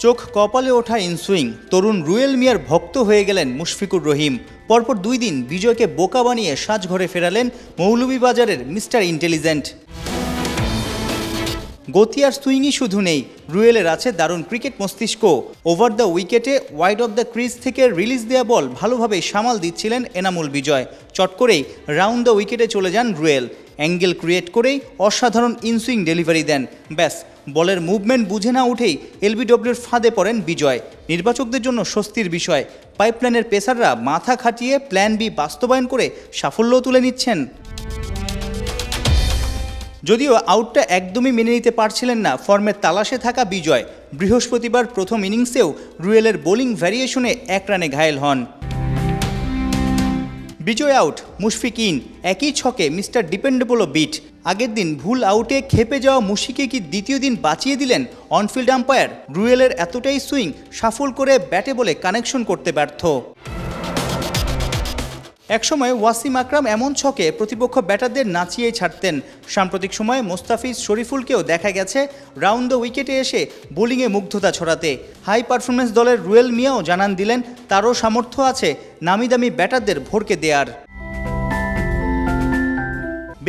চোখ কপালে ওঠা ইনসুইং তরুণ রুয়েল মিয়ার ভক্ত হয়ে গেলেন মুশফিকুর রহিম। পরপর 2 দিন বিজয়কে বোকা বানিয়ে সাজঘরে ফেরালেন মৌলভীবাজারের মিস্টার ইন্টেলিজেন্ট। গতি আর সুইংই শুধু নেই, রুয়েলের আছে দারুণ ক্রিকেট মস্তিষ্ক। ওভার দ্য উইকেটে ওয়াইড অফ দ্য ক্রিজ থেকে রিলিজ দেয়া বল ভালোভাবে সামাল দিচ্ছিলেন এনামুল বিজয়। চট করেই রাউন্ড দ্য উইকেটে চলে যান রুয়েল। অ্যাঙ্গেল ক্রিয়েট করেই অসাধারণ ইনসুইং ডেলিভারি দেন। ব্যাস, বলের মুভমেন্ট বুঝে না উঠেই এলবিডব্লিউর ফাঁদে পড়েন বিজয়। নির্বাচকদের জন্য স্বস্তির বিষয়, পাইপলাইনের পেসাররা মাথা খাটিয়ে প্ল্যান বি বাস্তবায়ন করে সাফল্যও তুলে নিচ্ছেন। যদিও আউটটা একদমই মেনে নিতে পারছিলেন না ফর্মের তালাশে থাকা বিজয়। বৃহস্পতিবার প্রথম ইনিংসেও রুয়েলের বোলিং ভ্যারিয়েশনে 1 রানে ঘায়েল হন। বিজয় আউট, মুশফিক ইন, একই ছকে মিস্টার ডিপেন্ডেবলও বিট। আগের দিন ভুল আউটে খেপে যাওয়া মুশিকে কি দ্বিতীয় দিন বাঁচিয়ে দিলেন অনফিল্ড আম্পায়ার? রুয়েলের এতটাই সুইং সাফল করে ব্যাটে বলে কানেকশন করতে ব্যর্থ। একসময় ওয়াসিম আকরাম এমন ছকে প্রতিপক্ষ ব্যাটারদের নাচিয়েই ছাড়তেন। সাম্প্রতিক সময়ে মোস্তাফিজ শরীফুলকেও দেখা গেছে রাউন্ড দ্য উইকেটে এসে বোলিংয়ে মুগ্ধতা ছড়াতে। হাই পারফরমেন্স দলের রুয়েল মিয়াও জানান দিলেন তারও সামর্থ্য আছে নামি দামি ব্যাটারদের ভরকে দেয়ার।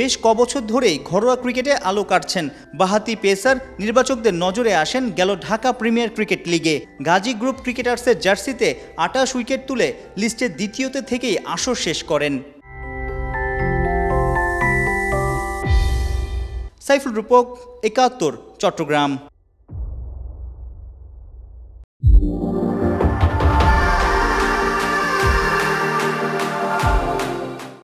বেশ কবছর ধরেই ঘরোয়া ক্রিকেটে আলো কাটছেন বাঁহাতি পেসার। নির্বাচকদের নজরে আসেন গেল ঢাকা প্রিমিয়ার ক্রিকেট লিগে। গাজী গ্রুপ ক্রিকেটার্সের জার্সিতে 28 উইকেট তুলে লিস্টের দ্বিতীয়তে থেকেই আসর শেষ করেন। সাইফুল রূপক, 71, চট্টগ্রাম।